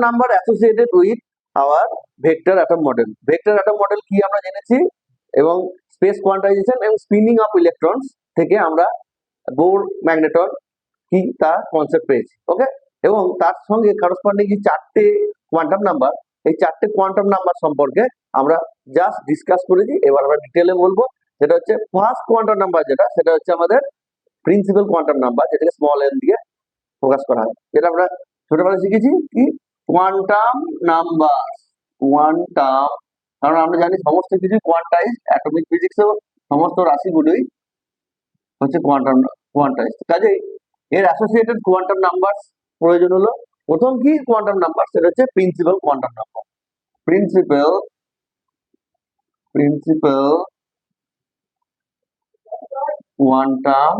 Number associated with our vector atom model. Vector atom model কি আমরা জেনেছি, এবং স্পেস কোয়ান্টাইজেশন এবং স্পিনিং অফ ইলেকট্রনস থেকে আমরা বোর ম্যাগনেটন কি তার কনসেপ্ট পেয়েছি। ওকে, এবং তার সঙ্গে করসপন্ডিং যে চারটে কোয়ান্টাম নাম্বার, এই চারটে কোয়ান্টাম নাম্বার সম্পর্কে আমরা জাস্ট ডিসকাস করেছি। এবার আমরা ডিটেলে বলবো। যেটা হচ্ছে ফার্স্ট কোয়ান্টাম নাম্বার, যেটা সেটা হচ্ছে আমাদের প্রিন্সিপাল কোয়ান্টাম নাম্বার, যেটাকে স্মল এন দিয়ে ফোকাস করা হয়। যেটা আমরা ছোটবেলায় শিখেছি কি, কোয়ান্টাম নাম্বার। কোয়ান্টাম, কারণ আমরা জানি সমস্ত কিছু কোয়ান্টাইজ, অ্যাটমিক ফিজিক্সেও সমস্ত রাশিগুলোই হচ্ছে কোয়ান্টাইজ। কাজেই এর অ্যাসোসিয়েটেড কোয়ান্টাম নাম্বার প্রয়োজন হলো। প্রথম কি কোয়ান্টাম নাম্বার, সেটা হচ্ছে principal quantum number. Principal quantum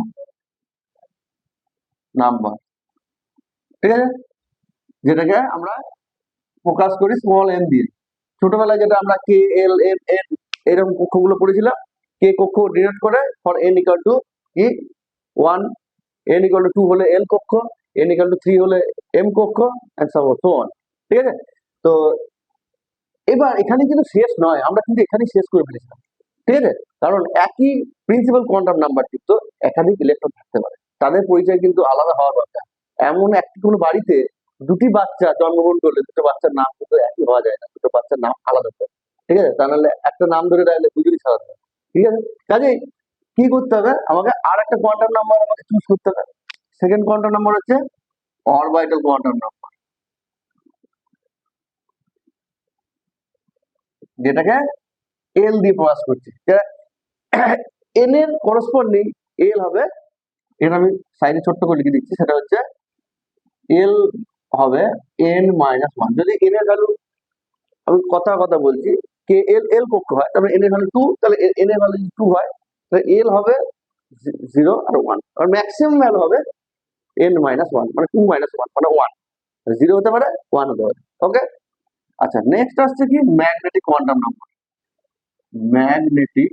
number, ঠিক আছে, যেটাকে আমরা ফোকাস করি স্মল এন দিয়ে। ছোটবেলায় যেটা আমরা কে এল এম এন এরকম কক্ষগুলো পড়েছিলাম। কে কক্ষ ডিনোট করে ফর এন ইকুয়াল টু কি 1, এন ইকুয়াল টু 2 হলে এল কক্ষ, এন ইকুয়াল টু 3 হলে এম কক্ষ, এন্ড সো অন। ঠিক আছে, তো এবার এখানে কিন্তু শেষ নয়, আমরা কিন্তু এখানেই শেষ করে ফেলেছিলাম। ঠিক আছে, কারণ একই প্রিন্সিপাল কোয়ান্টাম নাম্বার যুক্ত একাধিক ইলেকট্রন থাকতে পারে, তাদের পরিচয় কিন্তু আলাদা হওয়া দরকার। এমন একটি কোনো বাড়িতে দুটি বাচ্চা জন্মগ্রহণ করলে দুটো বাচ্চার নাম কিন্তু একই হওয়া যায় না, দুটো বাচ্চার নাম আলাদা হবে। ঠিক আছে, তা নাহলে একটা নাম ধরে রাখলে দুজনই সাজাতে হবে। ঠিক আছে, কাজেই কি করতে হবে, আমাকে আর একটা কোয়ান্টাম নাম্বার আমাকে চুজ করতে হবে। সেকেন্ড কোয়ান্টাম নাম্বার হচ্ছে অরবিটাল কোয়ান্টাম নাম্বার, যেটাকে এল দিয়ে প্রকাশ করছি। এন এর করসপন্ডিং এল হবে, এর আমি সাইডে ছোট্ট করে লিখে দিচ্ছি, সেটা হচ্ছে এল হবে n মাইনাস 1। যদি n এর ভ্যালু, আমি কথা বলছি, কে এল এল কক্ষ হয়, তাহলে n এর ভ্যালু 2, তাহলে n এর ভ্যালু যদি 2 হয়, তাহলে এল হবে 0 আর 1, আর ম্যাক্সিমাম ভ্যালু হবে n মাইনাস 1, মানে 2 মাইনাস 1 মানে 1। 0 হতে পারে, 1 হতে পারে। ওকে, আচ্ছা, নেক্সট আসছে কি magnetic quantum number. Magnetic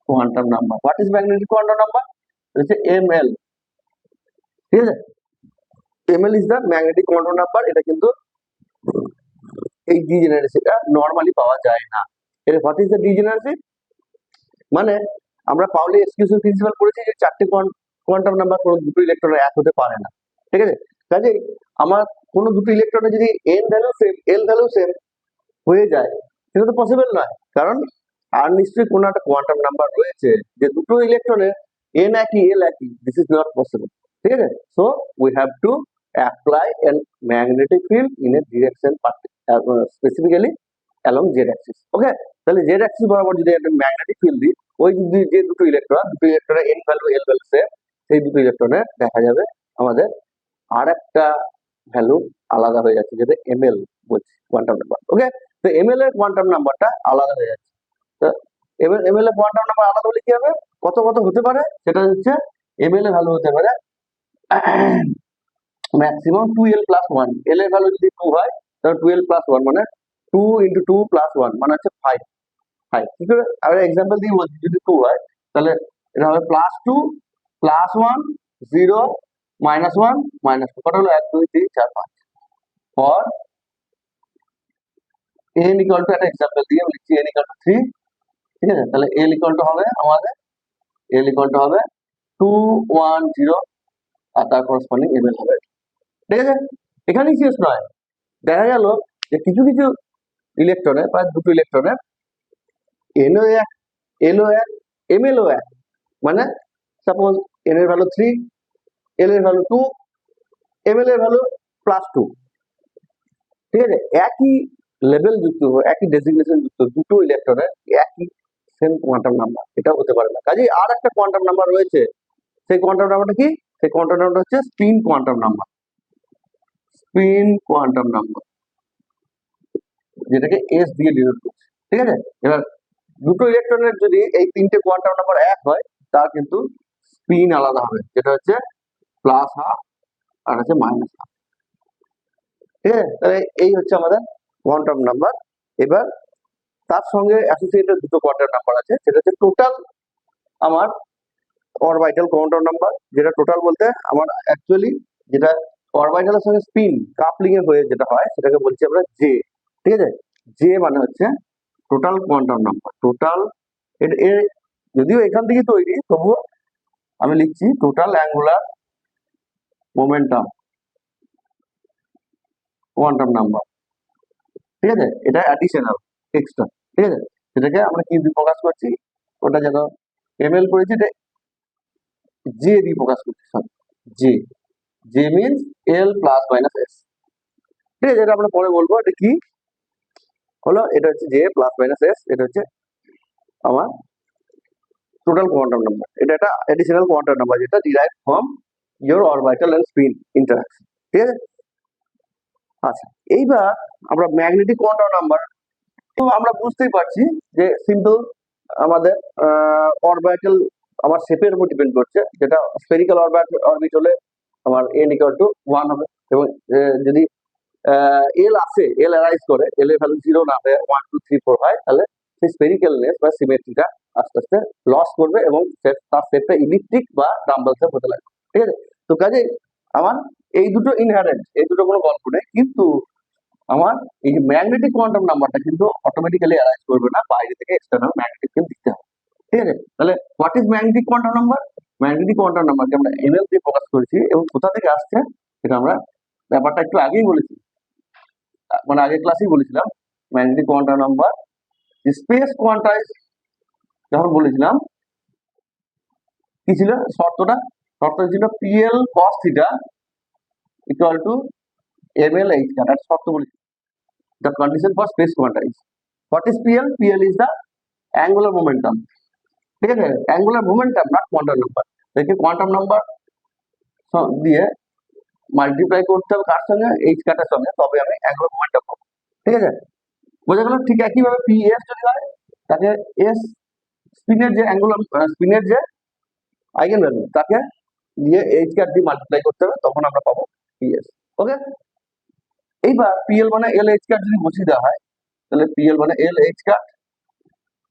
quantum number, what is magnetic quantum number? হচ্ছে ml। ঠিক আছে, ml is the magnetic quantum number. এটা কিন্তু এই ডিজেনারেসিটা নরমালি পাওয়া যায় না। এর হোয়াট ইজ দ্য ডিজেনারেসি, মানে আমরা পাউলি এক্সক্লুসিভ প্রিন্সিপাল পড়েছি যে চারটে কোয়ান্টাম নাম্বার কোনো দুটো ইলেকট্রনের এক হতে পারে না। ঠিক আছে, কাজেই আমার কোনো দুটো ইলেকট্রনে যদি এন ভ্যালু সেম এল ভ্যালু সেম হয়ে যায়, সেটা তো পসিবল নয়। কারণ আর নিশ্চয়ই কোনো একটা কোয়ান্টাম নাম্বার রয়েছে যে দুটো ইলেকট্রনের এন একই এল একই, দিস ইজ নট পসিবল। ঠিক আছে, so we have to apply an magnetic field in a direction specifically along z axis. Okay, তাহলে জেড অ্যাক্সিস বরাবর যদি একটা ম্যাগনেটিক ফিল্ড দিই, ওই যে দুটো ইলেকট্রনের এন ভ্যালু এল ভ্যালু সেম, সেই দুটো ইলেকট্রনের দেখা যাবে আমাদের আর একটা ভ্যালু আলাদা হয়ে যাচ্ছে, যেটা এমএল বলছি কোয়ান্টাম নাম্বার। ওকে, তো এমএল এর কোয়ান্টাম নাম্বারটা আলাদা হয়ে যাচ্ছে। তো এবার এমএল এর কোয়ান্টাম নাম্বার আলাদা হলে কি হবে, কত হতে পারে, সেটা হচ্ছে এমএল এর ভ্যালু হতে পারে ম্যাক্সিমাম 2l প্লাস 1। এল এর ভ্যালু যদি 2 হয়, তাহলে 2l প্লাস 1 মানে 2 ইন্টু 2 প্লাস 1 মানে হচ্ছে 5। কি করে, আমরা এক্সাম্পল দিয়ে বলছি, যদি 2 হয় তাহলে এটা হবে প্লাস 2 প্লাস 1 0 মাইনাস 1 মাইনাস 2, কটা হলো 1 2 3 4 5। ফর n ইকুয়াল টু, একটা এক্সাম্পল দিয়ে লিখছি, n ইকুয়াল টু 3। ঠিক আছে, তাহলে l ইকুয়াল টু হবে আমাদের, l ইকুয়াল টু হবে 2 1 0, আর তার করসপন্ডিং ml হবে। ঠিক আছে, এখানেই শেষ নয়, দেখা গেল যে কিছু কিছু ইলেকট্রনের প্রায় দুটো ইলেকট্রনের এনও এক এলও এক এমএলও এক, মানে সাপোজ এন এর ভ্যালু 3, এল এর ভ্যালু 2, এমএল এর ভ্যালু প্লাস 2। ঠিক আছে, একই লেভেল যুক্ত, একই ডেজিগনেশন যুক্ত দুটো ইলেকট্রনের একই সেম কোয়ান্টাম নাম্বার, এটা হতে পারে না। কাজেই আর একটা কোয়ান্টাম নাম্বার রয়েছে, সেই কোয়ান্টাম নাম্বারটা কি, সেই কোয়ান্টাম নাম্বারটা হচ্ছে spin quantum number. Spin quantum number, যেটাকে এস দিয়ে ডিনোট করছে। ঠিক আছে, এবার দুটো ইলেকট্রনের যদি এই তিনটে কোয়ান্টাম নাম্বার এক হয়, তার কিন্তু স্পিন আলাদা হবে, যেটা হচ্ছে প্লাস হাফ আর হচ্ছে মাইনাস হাফ। ঠিক আছে, তাহলে এই হচ্ছে আমাদের কোয়ান্টাম নাম্বার। এবার তার সঙ্গে অ্যাসোসিয়েটেড দুটো কোয়ান্টাম নাম্বার আছে, সেটা হচ্ছে টোটাল আমার অরবিটাল কোয়ান্টাম নাম্বার। যেটা টোটাল বলতে আমার অ্যাকচুয়ালি যেটা অরবিটালের সঙ্গে স্পিন কাপলিং এ হয়ে যেটা হয় সেটাকে বলছি আমরা জে। ঠিক আছে, জে মানে হচ্ছে টোটাল কোয়ান্টাম নাম্বার। টোটাল এর যদিও এখান থেকে তৈরি, তবুও আমি লিখছি total angular momentum quantum number. ঠিক আছে, এটা অ্যাডিশনাল এক্সট্রা। ঠিক আছে, সেটাকে আমরা কি দিয়ে প্রকাশ করছি, ওটা যেন এমএল করেছি, এটা জে দিয়ে প্রকাশ করছি। জে, জে মিনস এল প্লাস মাইনাস এস। ঠিক আছে, এটা আমরা পরে বলবো এটা কি হলো। এটা হচ্ছে জে প্লাস মাইনাস এস, এটা হচ্ছে আমার টোটাল কোয়ান্টাম নাম্বার। এটা একটা অ্যাডিশনাল কোয়ান্টাম নাম্বার যেটা derive from your orbital and spin interaction. ঠিক আছে, আচ্ছা এইবার আমরা ম্যাগনেটিক কোয়ান্টাম নাম্বার তো আমরা বুঝতেই পারছি যে সিম্পল আমাদের অরবিটাল আমার শেপের উপর ডিপেন্ড করছে। যেটা স্ফেরিক্যাল অরবিট হলে আমার n ইকুয়াল টু 1 হবে, এবং যদি এল আসে, এল অ্যারাইজ করে, এল এর ভ্যালু 0 না হয়ে 1 2 3 4 হয়, তাহলে সেই স্ফেরিক্যালনেস বা সিমেট্রিটা আস্তে আস্তে লস করবে এবং তার শেপটা ইলিপ্টিক বা ডাম্বল শেপ হতে লাগবে। ঠিক আছে, তো কাজে আমার এই দুটো ইনহারেন্ট, এই দুটো কোনো গল্প নেই, কিন্তু আমার এই যে ম্যাগনেটিক কোয়ান্টাম নাম্বারটা কিন্তু অটোমেটিক্যালি অ্যারাইজ করবে না, বাইরে থেকে এক্সটার্নাল ম্যাগনেটিক ফিল্ড দিতে হবে। ঠিক আছে, তাহলে what is magnetic quantum number? Magnetic quantum নাম্বারকে আমরা এমএল দিয়ে প্রকাশ করেছি, এবং কোথা থেকে আসছে সেটা আমরা ব্যাপারটা একটু আগেই বলেছি, মানে আগের ক্লাসেই বলেছিলাম। Magnetic quantum number space quantise যখন বলেছিলাম, কি ছিল শর্তটা? শর্ত ছিল pl cos theta equal to ml h cut, একটা শর্ত বলেছি, the condition for space quantized. What is PL? PL is the angular momentum. ঠিক আছে, angular momentum, not quantum number. দেখে কোয়ান্টাম নাম্বার দিয়ে মাল্টিপ্লাই করতে হবে কার সঙ্গে? এইচ কাটার সঙ্গে, তবে আমি অ্যাঙ্গুলার মোমেন্টাম পাবো। ঠিক আছে, বোঝা গেল? ঠিক একইভাবে পি এস যদি হয়, তাকে এস স্পিনের যে অ্যাঙ্গুলার স্পিনের যে আইগেন ভ্যালু, তাকে দিয়ে এইচ কাট দিয়ে মাল্টিপ্লাই করতে হবে, তখন আমরা পাবো পি এস। ওকে, এইবার পিএল মানে এল এইচ কাট যদি বসিয়ে দেওয়া হয়, তাহলে পিএল মানে এল এইচ কাট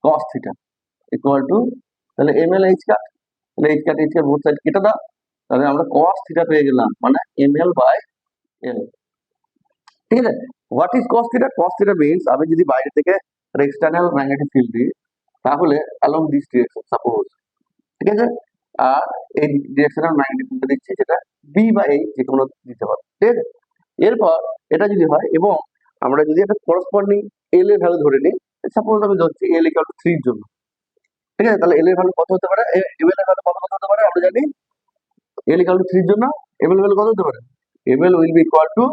cos থিটা ইকুয়াল টু, তাহলে এম এল এইচ কাট, তাহলে এইচ কাট বোথ সাইড কেটে দাও, তাহলে আমরা cos থিটা পেয়ে গেলাম, মানে এম এল বাই এল। ঠিক আছে, what is cos theta? cos theta means আমি যদি বাইরে থেকে এক্সটার্নাল ম্যাগনেটিক ফিল্ড দিই, তাহলে অ্যালং দিস ডিরেকশন সাপোজ, ঠিক আছে, আর এই ডিরেকশনাল ম্যাগনেটিক ফিল্ড দিচ্ছি, সেটা বি বা এই যে কোনো দিতে পারো। ঠিক আছে, এরপর এটা যদি হয়, এবং আমরা যদি একটা করসপন্ডিং এল এর ভ্যালু ধরে নিই, সাপোজ আমি ধরছি এল ইকুয়াল টু 3 এর জন্য। ঠিক আছে, তাহলে এল এর ভ্যালু কত হতে পারে? এম এল এর ভ্যালু কত হতে পারে আমরা জানি। এল ইকুয়াল টু 3 এর জন্য এম এল ভ্যালু কত হতে পারে? M L will be equal to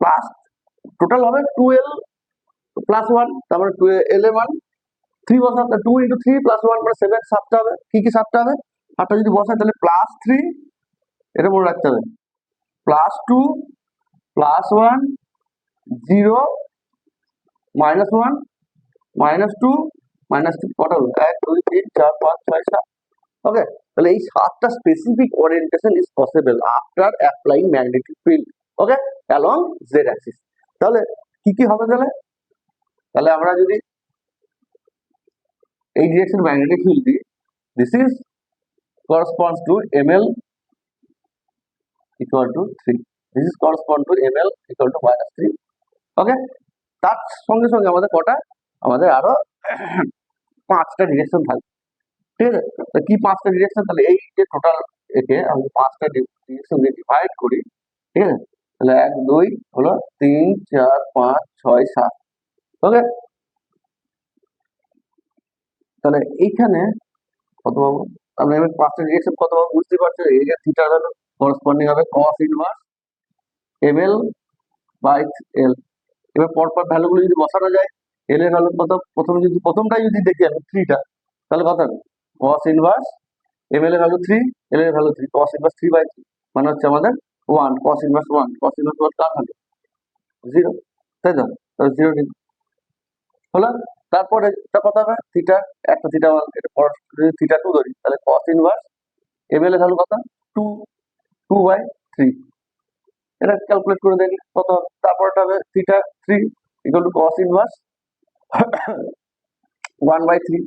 plus, total হবে 2l প্লাস 1, তারপরে 2 এল এর মান 3 বসাতে, 2 ইনটু 3 প্লাস 1 মানে 7, 7টা হবে। কি কি 7টা হবে? 7টা যদি বসাই তাহলে প্লাস 3, এটা মনে রাখতে হবে, plus 2 plus 1 0 minus 1 minus 2 minus 2, কটা হলো? 1 2 3 4 5 6 7। ওকে, তাহলে এই 7টা specific orientation is possible after applying magnetic field, okay, along z axis. তাহলে কি কি হবে? তাহলে তাহলে আমরা যদি এই ডিরেকশন ম্যাগনেটিক ফিল্ড দিই, this is corresponds to ml equal to 3, this is correspond to ml equal to minus 3। ওকে, তার সঙ্গে সঙ্গে আমাদের কটা, আমাদের আরো 5টা ডিরেকশন থাকবে। ঠিক আছে, তো কি 5টা ডিরেকশন? তাহলে এই যে টোটাল একে আমি 5টা ডিরেকশন দিয়ে ডিভাইড করি। ঠিক আছে, তাহলে 1 2 হলো 3 4 5 6 7। ওকে, তাহলে এইখানে কত পাবো? আমি 5টা ডিরেকশন কত পাবো বুঝতে পারছো? এই যে থিটা ভ্যালু করসপন্ডিং হবে cos inverse ml by L. এবার পরপর ভ্যালুগুলো যদি বসানো যায়, এল এর ভ্যালু কত? প্রথমে যদি প্রথমটাই যদি দেখি আমি 3টা, তাহলে কত হবে? cos ইনভার্স ml এর ভ্যালু 3, এল এর ভ্যালু 3, cos ইনভার্স 3/3 মানে হচ্ছে আমাদের 1, cos ইনভার্স 1, cos ইনভার্স 1 কার হবে? 0, তাই তো? তাহলে 0 ডিগ্রি হলো। তারপরে এটা কত হবে? থিটা, একটা থিটা, এটা পর যদি থিটা 2 ধরি, তাহলে cos ইনভার্স ml এর ভ্যালু কত? 2, 2/3, এটা ক্যালকুলেট করে দেখি কত হবে। তারপরটা হবে theta 3 equal to cos inverse 1/3।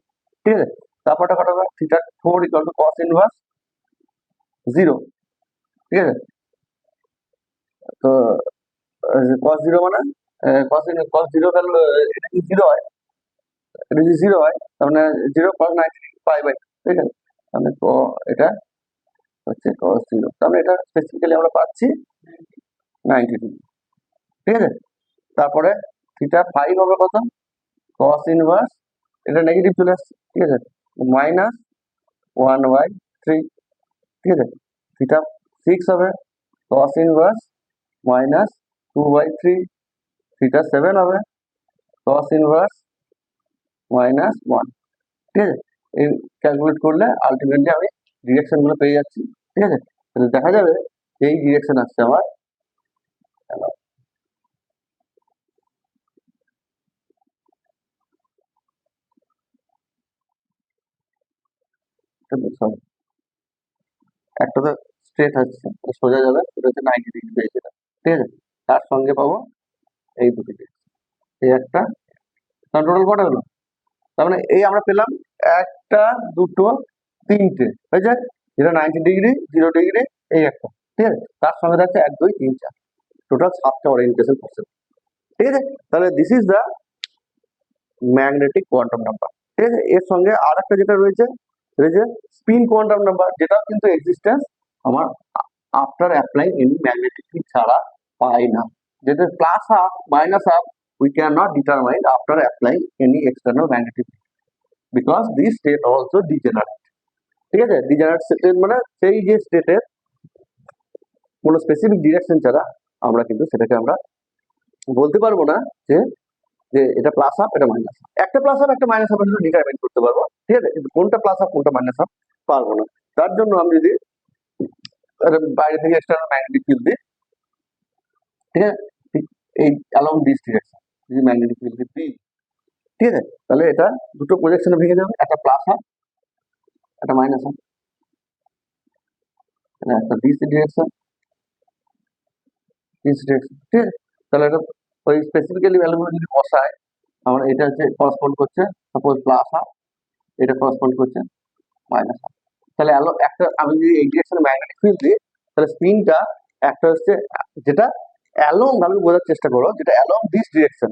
ঠিক আছে, তারপরটা কত হবে? Theta 4 equal to cos inverse 0। ঠিক আছে, তারপরটা হবে theta 5 equal to cos inverse 1/3। ঠিক আছে, তারপরটা হবে theta 6 equal to cos inverse 1/3। ঠিক আছে, তারপরটা হবে theta 7 equal to cos inverse 1/3। ঠিক আছে, তো cos জিরো মানে cos জিরো ভ্যালু এটা কি জিরো হয়, এটা যদি জিরো হয় তার মানে জিরো cos 90 পাই বাই, ঠিক আছে, তাহলে এটা হচ্ছে cos জিরো, তাহলে এটা স্পেসিফিক্যালি আমরা পাচ্ছি 90 ডিগ্রি, ঠিক আছে। তারপরে থিটা ফাই হবে কত, cos ইনভার্স, এটা নেগেটিভ চলে আসছে, ঠিক আছে, মাইনাস 1/3, ঠিক আছে। থিটা সিক্স হবে cos inverse minus 2/3, theta seven হবে cos ইনভার্স মাইনাস 1, ঠিক আছে। এই ক্যালকুলেট করলে আলটিমেটলি আমি ডিরেকশন গুলো পেয়ে যাচ্ছি, ঠিক আছে। তাহলে দেখা যাবে এই ডিরেকশন আসছে আমার, sorry, একটা তো স্ট্রেট হচ্ছে সোজা যাবে, সেটা হচ্ছে 90 ডিগ্রি পেয়েছে, ঠিক আছে। তার সঙ্গে পাবো এই দুটি direction, এই একটা, টোটাল কটা হলো, তার মানে এই আমরা পেলাম একটা, দুটো, তিনটে হয়েছে, যেটা 90 ডিগ্রি, 0 ডিগ্রি, এই একটা, ঠিক আছে। তার সঙ্গে থাকছে 1 2 3 4, টোটাল 7টা ওরিয়েন্টেশন পার্সেন্ট, ঠিক আছে। তাহলে this is the magnetic quantum number, ঠিক আছে। এর সঙ্গে আর একটা যেটা রয়েছে, রয়েছে স্পিন কোয়ান্টাম নাম্বার, যেটা কিন্তু এক্সিস্টেন্স আমার after applying any magnetic field ছাড়া পাই না, যেটা plus half minus half we cannot determine after applying any external magnetic field because this state also degenerate, ঠিক আছে। ডিজেনারেট স্টেট মানে সেই যে স্টেটের কোনো স্পেসিফিক ডিরেকশন ছাড়া আমরা কিন্তু সেটাকে আমরা বলতে পারবো না যে যে এটা প্লাস হাফ এটা মাইনাস হাফ, একটা প্লাস হাফ একটা মাইনাস হাফ শুধু ডিটারমাইন করতে পারবো, ঠিক আছে, কিন্তু কোনটা প্লাস হাফ কোনটা মাইনাস হাফ পারবো না। তার জন্য আমি যদি বাইরে থেকে এক্সটার্নাল ম্যাগনেটিক ফিল্ড দিই, ঠিক আছে, ঠিক এই অ্যালং দিস ডিরেকশন যদি ম্যাগনেটিক ফিল্ড দিই, ঠিক আছে, তাহলে এটা দুটো প্রজেকশনে ভেঙে যাবে, একটা প্লাস হাফ একটা মাইনাস হাফ, একটা দিস ডিরেকশন দিস ডিরেকশন, ঠিক আছে। তাহলে এটা ওই স্পেসিফিক্যালি ভ্যালুগুলো যদি বসায়, আমার এটা হচ্ছে করসপন্ড করছে সাপোজ প্লাস হাফ, এটা করসপন্ড করছে মাইনাস হাফ, তাহলে একটা আমি যদি এই ডিরেকশনে ম্যাগনেটিক ফিল্ড দিই, তাহলে স্পিনটা একটা হচ্ছে যেটা অ্যালং, ভাবে বোঝার চেষ্টা করো, যেটা অ্যালং দিস ডিরেকশন,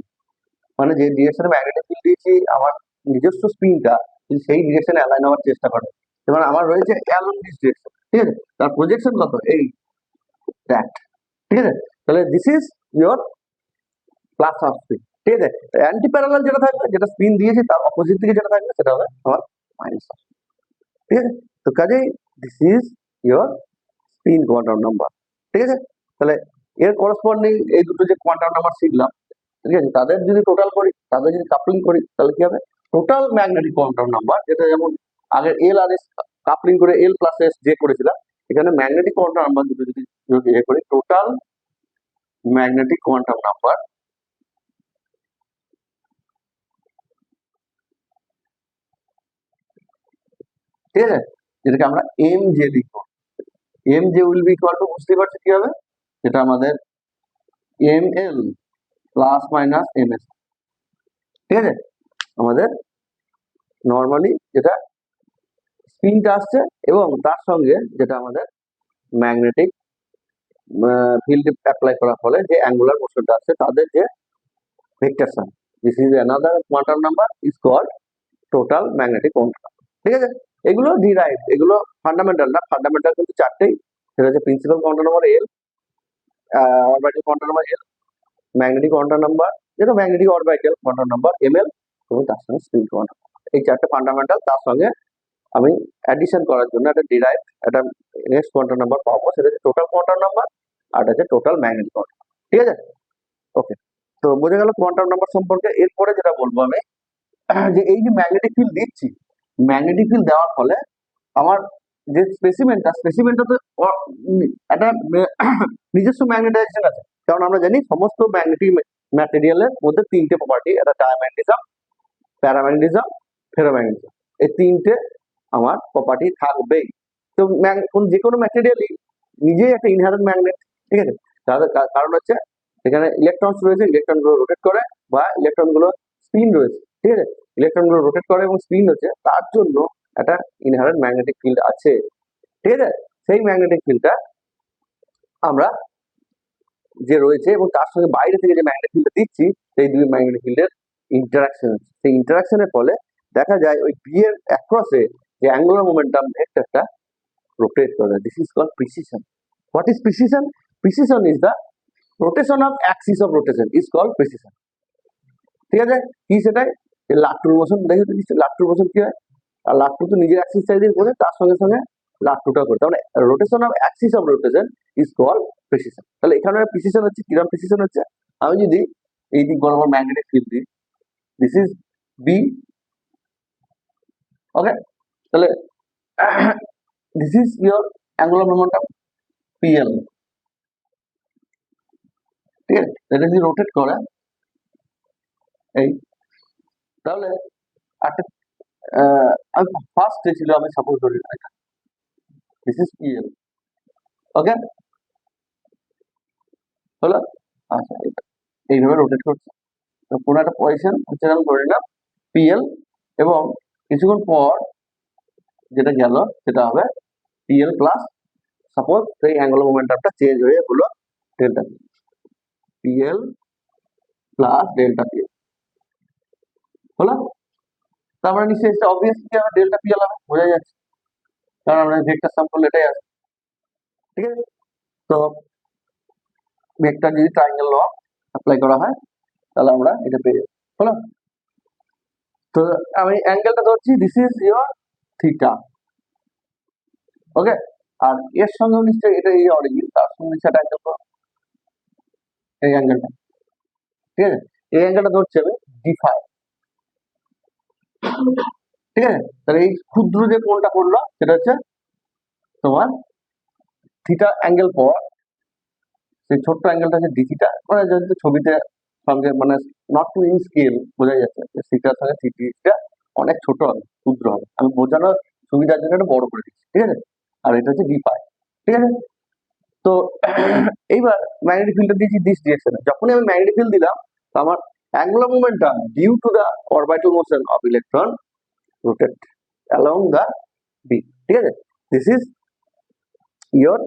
মানে যে ডিরেকশনে ম্যাগনেটিক ফিল্ড দিয়েছি আমার নিজস্ব স্পিনটা সেই ডিরেকশনে অ্যালাইন হওয়ার চেষ্টা করে, এবার আমার রয়েছে অ্যালং দিস ডিরেকশন, ঠিক আছে, তার প্রজেকশন কত এই দ্যাট, ঠিক আছে। তাহলে this is your plus half spin, ঠিক আছে। অ্যান্টি প্যারালাল যেটা থাকবে, যেটা স্পিন দিয়েছি তার অপোজিট দিকে যেটা থাকবে সেটা হবে আমার মাইনাস হাফ, ঠিক আছে। তো কাজেই this is your spin quantum number, ঠিক আছে। তাহলে এর করসপন্ডিং এই দুটো যে কোয়ান্টাম নাম্বার শিখলাম, ঠিক আছে, তাদের যদি টোটাল করি, তাদের যদি কাপলিং করি, তাহলে কি হবে টোটাল ম্যাগনেটিক কোয়ান্টাম নাম্বার, যেটা যেমন আগের এল আর এস কাপলিং করে এল প্লাস এস যে করেছিলাম, এখানে ম্যাগনেটিক কোয়ান্টাম নাম্বার দুটো যদি ইয়ে করি, টোটাল ম্যাগনেটিক কোয়ান্টাম নাম্বার, ঠিক আছে, যেটাকে আমরা এম জে লিখবো, M J will be equal to, বুঝতে পারছি কি হবে, যেটা আমাদের M L plus minus M S, ঠিক আছে। আমাদের নর্মালি যেটা স্পিনটা আসছে এবং তার সঙ্গে যেটা আমাদের ম্যাগনেটিক ফিল্ড অ্যাপ্লাই করার ফলে যে অ্যাঙ্গুলার মোশনটা আসছে তাদের যে vector sum, this is another quantum number is called total magnetic quantum, ঠিক আছে। এগুলো ডিরাইভ, এগুলো ফান্ডামেন্টাল না, ফান্ডামেন্টাল কিন্তু চারটেই, সেটা হচ্ছে principal quantum number l, orbital quantum number l, magnetic quantum number যেটা magnetic orbital quantum number m l, এবং তার সঙ্গে স্পিন কোয়ান্টাম, এই চারটে ফান্ডামেন্টাল, তার সঙ্গে আমি অ্যাডিশন করার জন্য একটা ডিরাইভ একটা নেক্সট কোয়ান্টাম নাম্বার পাবো, সেটা হচ্ছে টোটাল কোয়ান্টাম নাম্বার, আর এটা হচ্ছে টোটাল ম্যাগনেটিক কোয়ান্টাম, ঠিক আছে। ওকে, তো বোঝা গেল কোয়ান্টাম নাম্বার সম্পর্কে। এরপরে যেটা বলবো আমি, যে এই যে ম্যাগনেটিক ফিল্ড দিচ্ছি, ম্যাগনেটিক ফিল্ড দেওয়ার ফলে আমার যে স্পেসিমেনটা তো একটা নিজস্ব ম্যাগনেটাইজেশন আছে, কারণ আমরা জানি সমস্ত ম্যাগনেটিক ম্যাটেরিয়ালের মধ্যে তিনটে প্রপার্টি, একটা ডায়াম্যাগনেটিজম, প্যারাম্যাগনেটিজম, ফেরোম্যাগনেটিজম, এই তিনটে আমার প্রপার্টি থাকবেই। তো যে কোনো ম্যাটেরিয়ালই নিজেই একটা ইনহারেন্ট ম্যাগনেট, ঠিক আছে। তাহলে কারণ হচ্ছে এখানে ইলেকট্রনস রয়েছে, ইলেকট্রন গুলো রোটেট করে, বা ইলেকট্রন গুলো স্পিন রয়েছে, ঠিক আছে, ইলেকট্রন গুলো রোটেট করে এবং স্পিন হচ্ছে, তার জন্য একটা ইনহারেন্ট ম্যাগনেটিক ফিল্ড আছে, ঠিক আছে। সেই ম্যাগনেটিক ফিল্ডটা আমরা যে রয়েছে এবং তার সঙ্গে বাইরে থেকে যে ম্যাগনেটিক ফিল্ডটা দিচ্ছি সেই দুই ম্যাগনেটিক ফিল্ডের ইন্টারাকশন, সেই ইন্টারাকশনের ফলে দেখা যায় ওই বি এর অ্যাক্রসে যে অ্যাঙ্গুলার মোমেন্টাম ভেক্টরটা rotate করে। This is called precision. What is precision? Precision is the rotation of axis of rotation is called precision. ঠিক আছে, কি সেটাই লাট্টুর মোশন দেখে তো লাট্টুর মোশন কি হয়, আর লাট্টু তো নিজের অ্যাক্সিস সাইডে করে তার সঙ্গে সঙ্গে লাট্টুটা করে, তার মানে rotation of axis of rotation is called precession. তাহলে এখানে প্রিসিশন হচ্ছে কিরকম প্রিসিশন হচ্ছে, আমি যদি এই দিক বরাবর ম্যাগনেটিক ফিল্ড দিই, দিস ইজ বি, ওকে, তাহলে this is your angular momentum PL, ঠিক আছে, এটা যদি রোটেট করে এই, তাহলে একটা আমি ফার্স্ট ছিল, আমি সাপোজ ধরি এটা, দিস ইজ পিএল, ওকে, হলো, আচ্ছা এইভাবে রোটেট করছে, তো কোনো একটা পজিশন হচ্ছে আমি ধরে নিলাম পিএল, এবং কিছুক্ষণ পর যেটা গেল সেটা হবে পিএল প্লাস, সাপোজ সেই অ্যাঙ্গুলার মোমেন্টামটা চেঞ্জ হয়ে হলো delta PL plus delta PL, হলো, তার মানে নিশ্চয়ই এটা অবভিয়াসলি আমার ডেল্টা পিএল হবে, বোঝা যাচ্ছে, কারণ আমরা ভেক্টর সাম করলে এটাই আসে, ঠিক আছে। তো ভেক্টর যদি ট্রায়াঙ্গেল ল অ্যাপ্লাই করা হয় তাহলে আমরা এটা পেয়ে যাবো, হলো। তো আমি অ্যাঙ্গেলটা ধরছি, দিস ইজ ইয়োর থিটা, ওকে, আর এর সঙ্গে নিশ্চয়ই এটা এই অরিজিন, তার সঙ্গে সেটা অ্যাঙ্গেল করো, এই অ্যাঙ্গেলটা, ঠিক আছে, এই অ্যাঙ্গেলটা ধরছি আমি ডি5, ঠিক আছে, তাহলে এই ক্ষুদ্র যে কোণটা করলো সেটা হচ্ছে তোমার থিটা অ্যাঙ্গেল পর সেই ছোট্ট অ্যাঙ্গেলটা হচ্ছে ডি থিটা, মানে যদি ছবিতে সঙ্গে মানে নট টু ইন স্কেল বোঝা যাচ্ছে যে থিটার সঙ্গে থিটা অনেক ছোট হবে, ক্ষুদ্র হবে, আমি বোঝানোর সুবিধার জন্য এটা বড় করে দিচ্ছি, ঠিক আছে, আর এটা হচ্ছে ডি5, ঠিক আছে। তো এইবার ম্যাগনেটিক ফিল্ডটা দিয়েছি দিস ডিরেকশনে, যখনই আমি ম্যাগনেটিক ফিল্ড দিলাম তো আমার angular momentum due to the orbital motion of electron rotate along the B, ঠিক আছে, this is your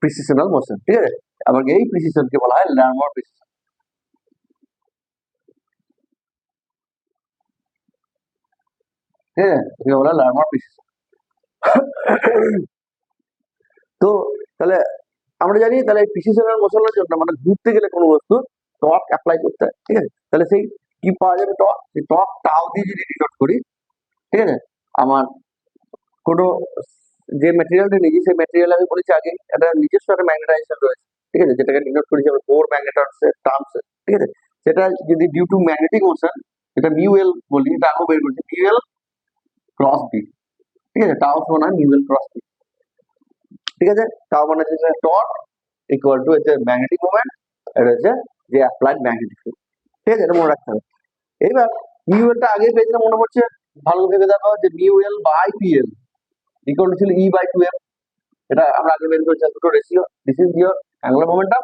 precessional motion, ঠিক আছে, আবার এই প্রিসিশনকে বলা হয় ল্যারমার প্রিসিশন, ঠিক আছে, একে বলা হয় ল্যারমার প্রিসিশন। তো তাহলে আমরা জানি তাহলে প্রিসিশনাল মোশনের জন্য মানে ঘুরতে গেলে কোনো বস্তু টর্ক অ্যাপ্লাই করতে হয়, ঠিক আছে, তাহলে সেই কি পাওয়া যাবে টর্ক, সেই টর্ক টাও দিয়ে যদি ডিনোট করি, ঠিক আছে, আমার কোনো যে ম্যাটেরিয়ালটা নিয়েছি সেই ম্যাটেরিয়াল আমি বলেছি আগে একটা নিজস্ব একটা ম্যাগনেটাইজেশন রয়েছে, ঠিক আছে, যেটাকে ডিনোট করেছি আমি কোর ম্যাগনেটাইজেশন টার্মস, ঠিক আছে, সেটা যদি ডিউ টু ম্যাগনেটিক মোশন, এটা মিউ এল বলি, এটা আগেও বের করছি, মিউ এল ক্রস বি, ঠিক আছে, টাও সমান হয় মিউ এল ক্রস বি, ঠিক আছে, টাও মানে হচ্ছে টর্ক ইকুয়াল টু হচ্ছে ম্যাগনেটিক মোমেন্ট, এটা হচ্ছে যে অ্যাপ্লাইড ম্যাগনেটিক ফিল্ড, ঠিক আছে, এটা মনে রাখতে হবে। এইবার মিউ এলটা আগে পেয়েছিলাম মনে পড়ছে, ভালো ভেবে দেখো যে mu L by PL equal to ছিল ই বাই 2m, এটা আমরা আগে বের করেছি দুটো ratio, this is your angular momentum,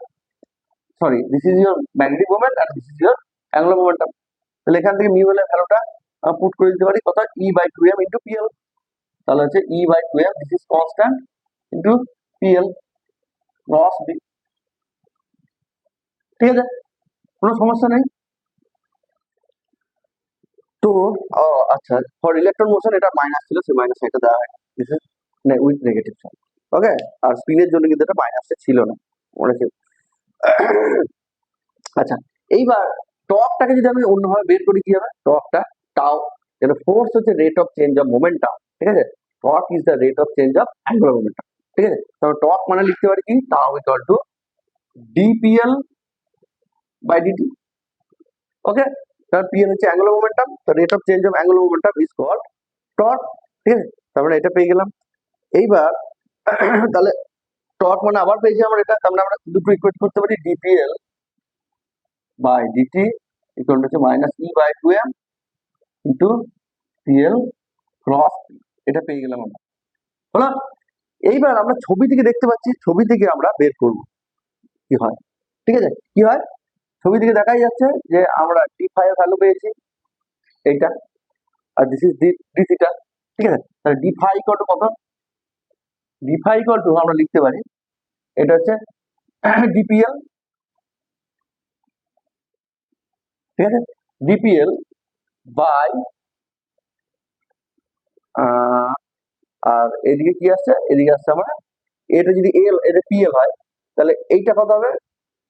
sorry this is your magnetic moment আর this is your angular momentum, তাহলে এখান থেকে মিউ এল এর ভ্যালুটা পুট করে দিতে পারি কত, ই বাই 2m ইন্টু পিএল, তাহলে হচ্ছে e by 2m, this is constant into PL cross b, ঠিক আছে, কোনো সমস্যা নেই। তো আচ্ছা, ফর ইলেকট্রন মোশন এটা মাইনাস ছিল, সেই মাইনাস এটা দেওয়া হয়, this is with negative sign, okay, আর স্পিনের জন্য কিন্তু এটা মাইনাসটা ছিল না, মনে আছে। আচ্ছা, এইবার টর্কটাকে যদি আমি অন্যভাবে বের করি কি হবে, টর্কটা টাও, যেটা ফোর্স হচ্ছে rate of change of momentum, ঠিক আছে, torque is the rate of change of angular momentum, ঠিক আছে, তাহলে টর্ক মানে লিখতে পারি কি tau equal to dpl by dt, okay, কারণ পিএল হচ্ছে অ্যাঙ্গুলার মোমেন্টাম, তো rate of change of angular momentum is called torque, ঠিক আছে, তারপরে এটা পেয়ে গেলাম। এইবার তাহলে টর্ক মানে আবার পেয়েছি আমরা এটা, তার মানে আমরা দুটো ইকুয়েট করতে পারি, DPL by DT equal to minus E by 2m into PL cross, এটা পেয়ে গেলাম আমরা, হলো। এইবার আমরা ছবি থেকে দেখতে পাচ্ছি, ছবি থেকে আমরা বের করব কি হয়, ঠিক আছে, কি হয় ছবি থেকে দেখাই যাচ্ছে যে আমরা ডি5 এর ভ্যালু পেয়েছি এইটা, আর দিস ইজ ডি থিটা, ঠিক আছে, তাহলে ডি5 ইকুয়াল টু কত, ডি5 ইকুয়াল টু আমরা লিখতে পারি এটা হচ্ছে ডিপিএল, ঠিক আছে, ডিপিএল বাই আর এদিকে কি আসছে, এদিকে আসছে আমার এটা যদি এল এটা পিএল হয় তাহলে এইটা কত হবে,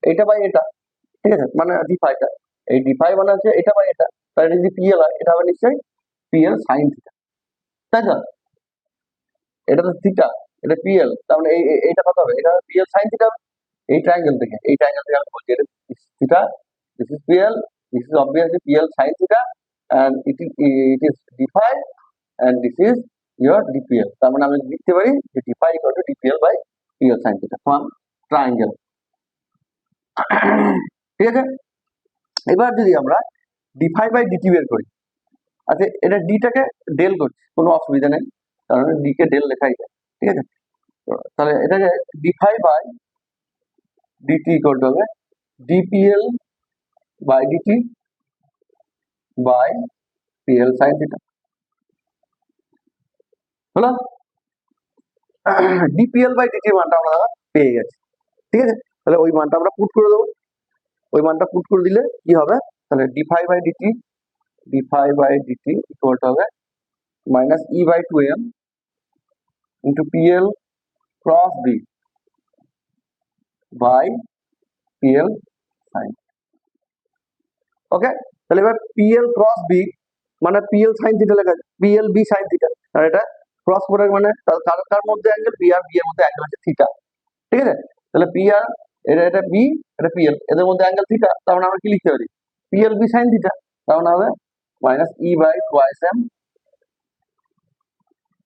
এটা বাই এটা, ঠিক আছে, মানে ডিফাইটা এই ডিফাই মানে হচ্ছে এটা বাই এটা, তাহলে এটা যদি পিএল হয় এটা হবে নিশ্চয়ই পিএল সাইন থিটা, তাই তো, এটা তো থিটা, এটা পিএল, তার মানে এইটা কত হবে, এটা পিএল সাইন থিটা, এই ট্রায়াঙ্গেল থেকে আমি বলছি এটা theta, this is PL, this is obviously PL sine theta, and it is d phi and this is your dpl, তার মানে আমি লিখতে পারি যে d phi equal to dpl by pl sin theta from triangle, ঠিক আছে। এবার যদি আমরা d phi by dt বের করি, আচ্ছা এটা d টাকে ডেল করছি, কোনো অসুবিধা নেই, কারণ d কে ডেল লেখাই যায়, ঠিক আছে, তো তাহলে এটাকে d phi by dt equal to হবে dpl by dt by pl sin theta, হলো ডিপিএল বাই ডিটি মানটা আমরা পেয়ে গেছি, ঠিক আছে, তাহলে ওই মানটা আমরা পুট করে দেবো, ওই মানটা পুট করে দিলে কি হবে, তাহলে d phi by DT equal to হবে minus E by two m into PL cross b by PL sine, okay, তাহলে এবার পিএল ক্রস বি মানে পিএল সাইন থিটা লেখা আছে, পিএল বি সাইন থিটা, আর এটা ক্রস করে মানে তার মধ্যে অ্যাঙ্গেল পি আর বি এর মধ্যে অ্যাঙ্গেল আছে থিটা, ঠিক আছে, তাহলে পি আর এটা বি এটা পিএল, এদের মধ্যে অ্যাঙ্গেল থিটা, তার মানে আমরা কি লিখতে পারি পিএল বি সাইন থিটা, তার মানে হবে minus E by twice M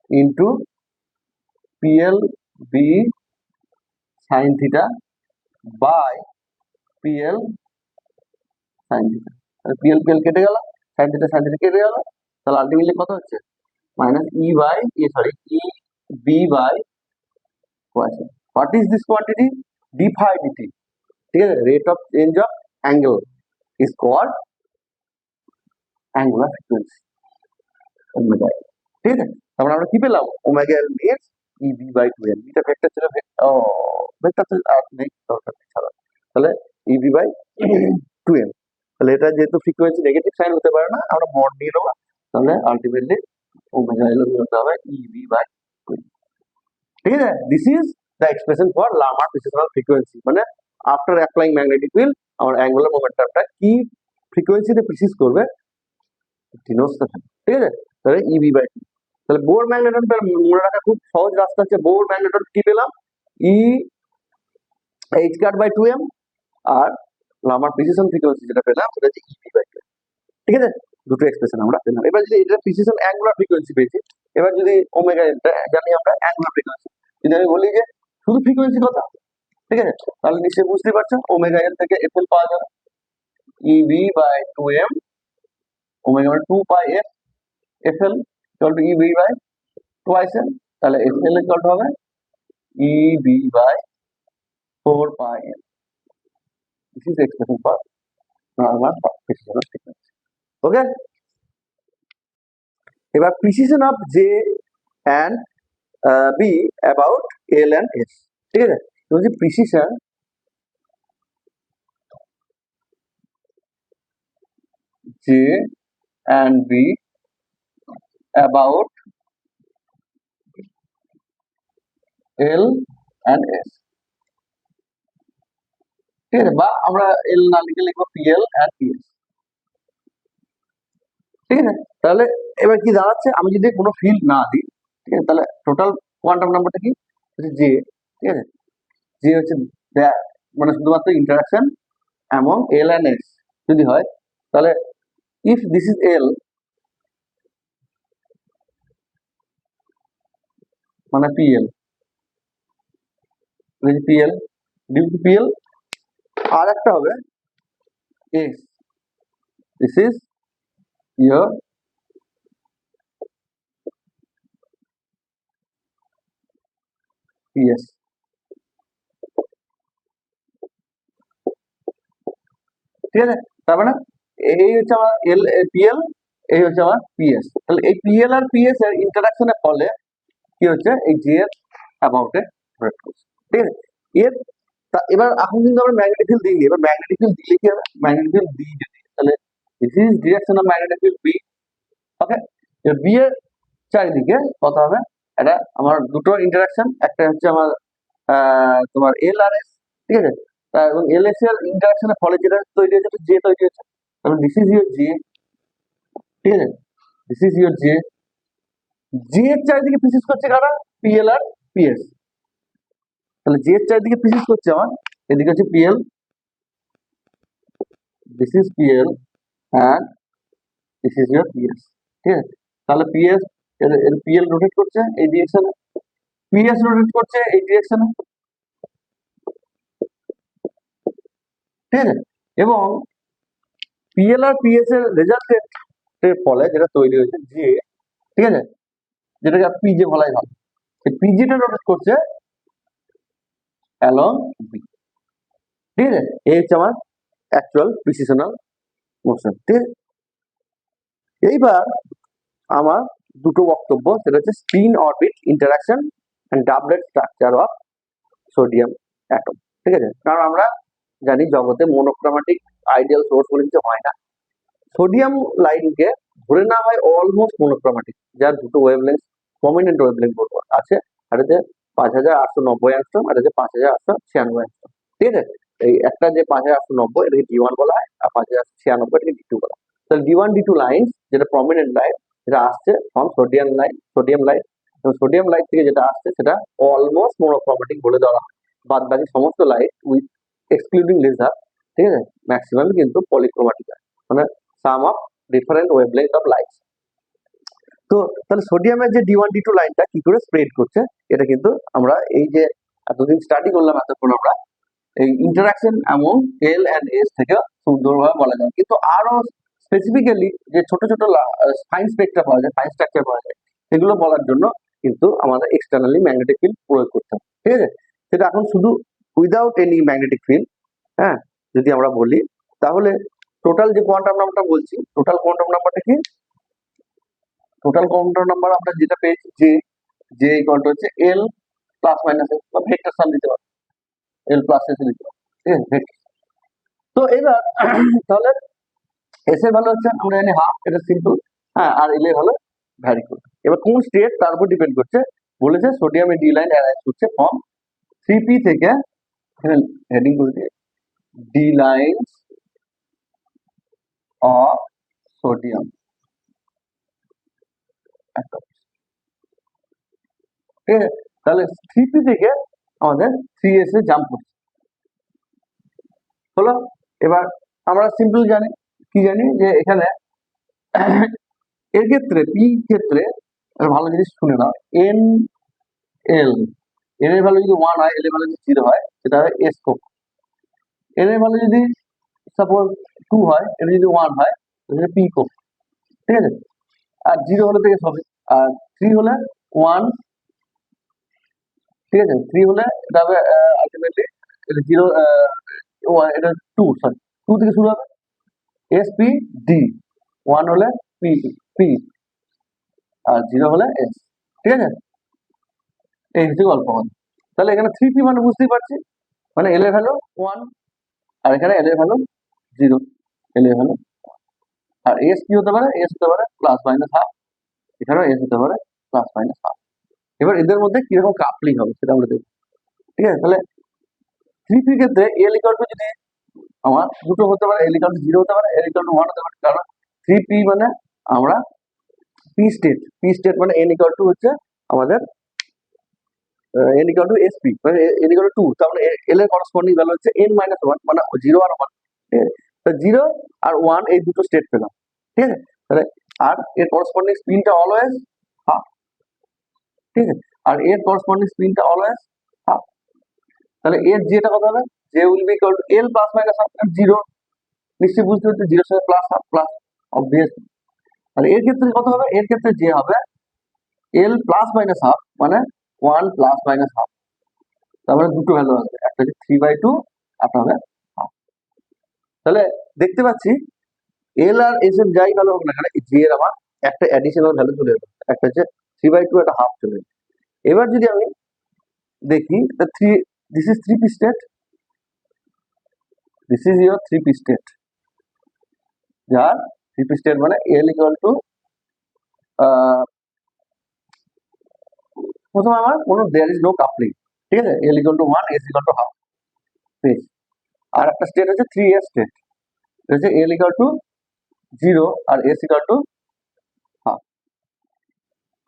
into PL B sine theta by PL sine theta, PL PL কেটে গেল, সাইন থিটা কেটে গেল, তাহলে আলটিমেটলি কত হচ্ছে minus E by e b by twice m, what is this quantity, d phi dt, ঠিক আছে, rate of change of angle is called angular frequency, omega l, ঠিক আছে, তারপরে আমরা কি পেলাম omega l means e b by two l, এটা vector ছিল, ভেক্টর আর নেই দরকার নেই ছাড়া, তাহলে ই বি বাই টু এল, তাহলে এটা যেহেতু ফ্রিকোয়েন্সি নেগেটিভ সাইন হতে পারে না, আমরা মড নিয়ে নেবো, তাহলে আলটিমেটলি ওমেগা এল হতে হবে e b by two l, ঠিক আছে, this is the expression for Larmor precessional frequency, মানে আফটার অ্যাপ্লাইং ম্যাগনেটিক ফিল্ড আমার অ্যাঙ্গুলার মোমেন্টামটা কি ফ্রিকোয়েন্সিতে প্রিসিস করবে ডিনোটস দ্য ভ্যালু, ঠিক আছে, তাহলে ইবি বাই টু, তাহলে বোর ম্যাগনেটন মনে রাখা খুব সহজ রাস্তা হচ্ছে, বোর ম্যাগনেটন কি পেলাম e h cut by two m, আর লামার প্রিসিশন ফ্রিকোয়েন্সি যেটা পেলাম সেটা হচ্ছে ইবি বাই টু, ঠিক আছে, দুটো এক্সপ্রেশন আমরা পেলাম। এবার যদি এটা প্রিসিশন অ্যাঙ্গুলার ফ্রিকোয়েন্সি পেয়েছি, এবার যদি ওমেগা এলটা জানি আমরা অ্যাঙ্গুলার ফ্রিকোয়েন্সি, যদি আমি বলি যে শুধু ফ্রিকোয়েন্সি কথা, ঠিক আছে, তাহলে নিশ্চয়ই বুঝতে পারছো ওমেগা এল থেকে এফ এল পাওয়া যাবে eb by two m omega two pi f f l equal to eb by twice m, তাহলে এফ এল ইকুয়াল টু হবে eb by four pi m, this is expression for normal precession frequency, okay. এবার precession of j and b about l and s, ঠিক আছে, বলছি precession j and b about l and s, ঠিক আছে, বা আমরা এল না লিখে লিখবো পিএল অ্যান্ড পিএস, ঠিক আছে, তাহলে এবার কি দাঁড়াচ্ছে আমি যদি কোনো ফিল্ড না দিই, ঠিক আছে, তাহলে টোটাল কোয়ান্টাম নাম্বারটা কি হচ্ছে জে, ঠিক আছে, জে হচ্ছে মানে শুধুমাত্র ইন্টারাকশন এমন এল অ্যান্ড এস যদি হয়, তাহলে ইফ দিস ইজ এল মানে pl, pl due to pl, আর একটা হবে s, this is your ps, ঠিক আছে, তার মানে এই হচ্ছে আমার এল পিএল, এই হচ্ছে আমার পিএস, তাহলে এই পিএল আর পিএস এর ইন্টারাকশনের ফলে কি হচ্ছে এই জে এর অ্যামাউন্টে ঠিক আছে, এর তা এবার এখন কিন্তু আমরা ম্যাগনেটিক ফিল্ড দিইনি, এবার ম্যাগনেটিক ফিল্ড দিলে কি হবে, ম্যাগনেটিক ফিল্ড দিই যদি তাহলে this is direction of magnetic field b. Okay, এবার বি এর চারিদিকে কত হবে, এটা আমার দুটো ইন্টারাকশন, একটা হচ্ছে আমার তোমার এল আর এস, ঠিক আছে, এবং এল এস এর ইন্টারাকশনের ফলে যেটা তৈরি হয়েছে জে তৈরি হয়েছে, তাহলে দিস ইজ ইউর জে, ঠিক আছে, this is your J. J এর চারিদিকে পিসিস করছে কারা, পিএল আর পিএস, তাহলে জে এর চারিদিকে পিসিস করছে আমার, এদিকে হচ্ছে PL, this is PL and this is your PS, ঠিক আছে, তাহলে পিএস এর পিএল রোটেট করছে এই ডিরেকশনে, পিএস রোটেট করছে এই ডিরেকশনে, ঠিক আছে, এবং পিএল আর পিএস এর রেজাল্টের ফলে যেটা তৈরি হয়েছে জে, ঠিক আছে, যেটাকে পিজে বলাই হয়, এই পিজিটা রোটেট করছে অ্যালং বি, ঠিক আছে, এই হচ্ছে আমার অ্যাকচুয়াল প্রিসিশনাল মোশন, ঠিক আছে। এইবার আমার দুটো বক্তব্য, সেটা হচ্ছে spin orbit interaction and doublet structure of sodium atom, ঠিক আছে, কারণ আমরা জানি জগতে মোনোক্রোমেটিক আইডিয়াল সোর্স বলে কিছু হয় না, সোডিয়াম লাইনকে ধরে নেওয়া হয় অলমোস্ট মোনোক্রোমেটিক, যার দুটো ওয়েভলেন্থ প্রমিনেন্ট ওয়েভলেন্থ আছে, আর হচ্ছে 5890 অ্যাংস্ট্রম, আর হচ্ছে 5896 অ্যাংস্ট্রম, ঠিক আছে, এই একটা যে 5890 এটাকে ডি1 বলা হয়, আর 5896 এটাকে ডি2 বলা হয়। তাহলে ডি1 ডি2 লাইন যেটা প্রমিনেন্ট লাইন, যেটা আসছে ফ্রম সোডিয়াম লাইন, এবং সোডিয়াম লাইট থেকে যেটা আসছে সেটা অলমোস্ট মোনোক্রোমেটিক বলে দেওয়া হয়, বাদ বাকি সমস্ত লাইট উইথ এক্সক্লুডিং লেজার, ঠিক আছে, ম্যাক্সিমাম কিন্তু পলিক্রোমেটিক হয়, মানে sum of different wavelength of light. তো তাহলে সোডিয়ামের যে ডি1 ডি2 লাইনটা কি করে স্প্রেড করছে, এটা কিন্তু আমরা এই যে এতদিন স্টাডি করলাম, এতক্ষণ আমরা এই ইন্টারাকশন এমন এল এন্ড এস থেকে সুন্দরভাবে বলা যায়, কিন্তু আরো স্পেসিফিক্যালি যে ছোট ছোট ফাইন স্পেকট্রা পাওয়া যায়, ফাইন স্ট্রাকচার পাওয়া যায়, সেগুলো বলার জন্য কিন্তু আমাদের এক্সটার্নালি ম্যাগনেটিক ফিল্ড প্রয়োগ করতে হবে, ঠিক আছে, সেটা এখন শুধু উইদাউট এনি ম্যাগনেটিক ফিল্ড, হ্যাঁ, যদি আমরা বলি তাহলে টোটাল যে কোয়ান্টাম নাম্বারটা বলছি, টোটাল কোয়ান্টাম নাম্বারটা কি, টোটাল কোয়ান্টাম নাম্বার আমরা যেটা পেয়েছি যে যে ইকুয়াল হচ্ছে এল প্লাস মাইনাস এস, বা ভেক্টর সাম দিতে পারো, এল প্লাস এস দিতে পারো, ঠিক আছে, ভেক্টর। তো এবার তাহলে এস এর ভ্যালু হচ্ছে আমরা জানি হাফ, এটা সিম্পল, হ্যাঁ, আর এল এর ভ্যালু ভ্যারি করবে। এবার কোন স্টেট তার উপর ডিপেন্ড করছে, বলেছে সোডিয়ামের ডি লাইন অ্যারাইজ করছে ফ্রম 3p থেকে, হেডিং করে দিয়ে D line of sodium atom, ঠিক আছে, তাহলে 3p থেকে আমাদের 3s এ জাম্প করছে, হলো। এবার আমরা সিম্পল জানি, কি জানি যে এখানে এর ক্ষেত্রে পি ক্ষেত্রে ভালো জিনিস শুনে নাও, এন এল, এন এর ভ্যালু যদি 1 হয়, এল এর ভ্যালু যদি 0 হয়, সেটা হবে এস কোক, এন এর ভ্যালু যদি সাপোজ 2 হয়, এটা যদি 1 হয়, তাহলে পি কোক, ঠিক আছে, আর 0 হলে থেকে হবে, আর 3 হলে 1, ঠিক আছে, 3 হলে এটা হবে আলটিমেটলি এটা 0, এটা 2, সরি 2 থেকে শুরু হবে, এস পি ডি, 1 হলে পি পি, আর 0 হলে এস, ঠিক আছে, এই হচ্ছে গল্প আমাদের। তাহলে এখানে 3p মানে বুঝতেই পারছি, মানে এল এর ভ্যালু 1, আর এখানে এল এর ভ্যালু 0, এল এর ভ্যালু, আর এস কি হতে পারে, এস হতে পারে প্লাস মাইনাস হাফ, এখানেও এস হতে পারে প্লাস মাইনাস হাফ। এবার এদের মধ্যে কিরকম কাপলিং হবে সেটা আমরা দেখব, ঠিক আছে। তাহলে 3p ক্ষেত্রে এল ইকুয়াল টু যদি আমার দুটো হতে পারে, এল ইকুয়াল টু 0 হতে পারে, এল ইকুয়াল টু 1 হতে পারে, কারণ 3p মানে আমরা পি স্টেট মানে এন ইকুয়াল টু হচ্ছে আমাদের n equal to sp, মানে n equal to 2, তার মানে l এর করসপন্ডিং ভ্যালু হচ্ছে n minus 1, মানে 0 আর 1, ঠিক আছে, তো 0 আর 1 এই দুটো স্টেট পেলাম, ঠিক আছে, তাহলে আর এর করসপন্ডিং স্পিনটা অলওয়েজ হাফ, ঠিক আছে, আর এর করসপন্ডিং স্পিনটা অলওয়েজ হাফ, তাহলে এর যেটা কত হবে, যে will be equal two l plus minus half, 0 নিশ্চয়ই বুঝতে হচ্ছে, 0 সাথে প্লাস হাফ প্লাস অবভিয়াসলি, আর এর ক্ষেত্রে কত হবে, এর ক্ষেত্রে যে হবে l প্লাস মাইনাস হাফ, মানে 1 প্লাস মাইনাস হাফ, তারপরে দুটো ভ্যালু আসবে, একটা হচ্ছে 3/2, একটা হবে হাফ। তাহলে দেখতে পাচ্ছি এল আর এস এর যাই ভ্যালু হোক না কেন, জি এর আমার একটা অ্যাডিশনাল ভ্যালু চলে যাবে, একটা হচ্ছে 3/2, একটা হাফ চলে যাবে। এবার যদি আমি দেখি 3, this is 3p state, this is your 3p state, যার 3p স্টেট মানে L ইকুয়াল টু প্রথমে আমার কোনো দেয়ার ইজ নো কাপলিং, ঠিক আছে, L equal to 1, S equal to half, বেশ। আর একটা স্টেট হচ্ছে 3a স্টেট, হচ্ছে L ইকুয়াল টু 0 আর S ইকুয়াল টু হাফ,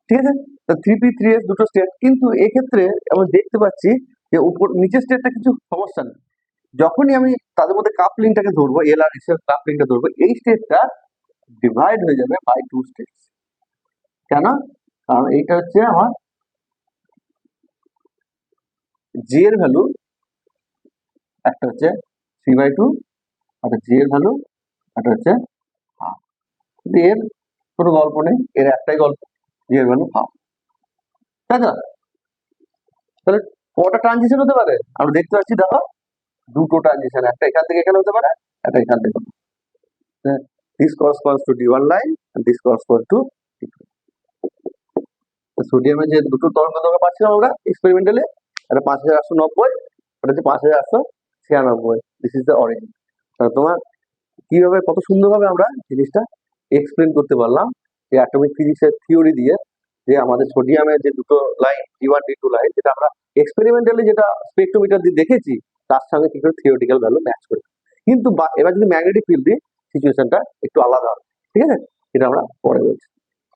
ঠিক আছে। তো 3p 3s দুটো স্টেট, কিন্তু এক্ষেত্রে আমরা দেখতে পাচ্ছি যে উপর নিচের স্টেটটা কিছু সমস্যা নেই। যখনই আমি তাদের মধ্যে কাপলিংটাকে ধরবো, এল আর এস এর কাপলিংটা ধরবো, এই স্টেটটা ডিভাইড হয়ে যাবে বাই 2 স্টেটস। কেন? কারণ এইটা হচ্ছে আমার জি এর ভ্যালু, একটা হচ্ছে 3/2, একটা জি এর ভ্যালু, একটা হচ্ছে হাফ। কিন্তু এর কোনো গল্প নেই, এর একটাই গল্প, জি এর ভ্যালু হাফ, তাই না? তাহলে কটা ট্রানজিশন হতে পারে আমরা দেখতে পাচ্ছি, দেখো দুটো ট্রানজিশন, একটা এখান থেকে এখানে হতে পারে, একটা এখান থেকে। This corresponds to D1 line and this corresponds to D2. সোডিয়ামের যে দুটো তরঙ্গ দৈর্ঘ্য পাচ্ছিলাম আমরা এক্সপেরিমেন্টালি, একটা 5890, এটা হচ্ছে 5896। This is the origin. তোমার কিভাবে কত সুন্দরভাবে আমরা জিনিসটা এক্সপ্লেন করতে পারলাম যে অ্যাটমিক ফিজিক্সের থিওরি দিয়ে, যে আমাদের সোডিয়ামের যে দুটো লাইন D1 D2 লাইন, যেটা আমরা এক্সপেরিমেন্টালি যেটা স্পেকট্রোমিটার দিয়ে দেখেছি, তার সঙ্গে কি করে থিওরিটিক্যাল ভ্যালু ম্যাচ করে। কিন্তু এবার যদি ম্যাগনেটিক ফিল্ড দিই, সিচুয়েশনটা একটু আলাদা হবে, ঠিক আছে, এটা আমরা পরে বলছি।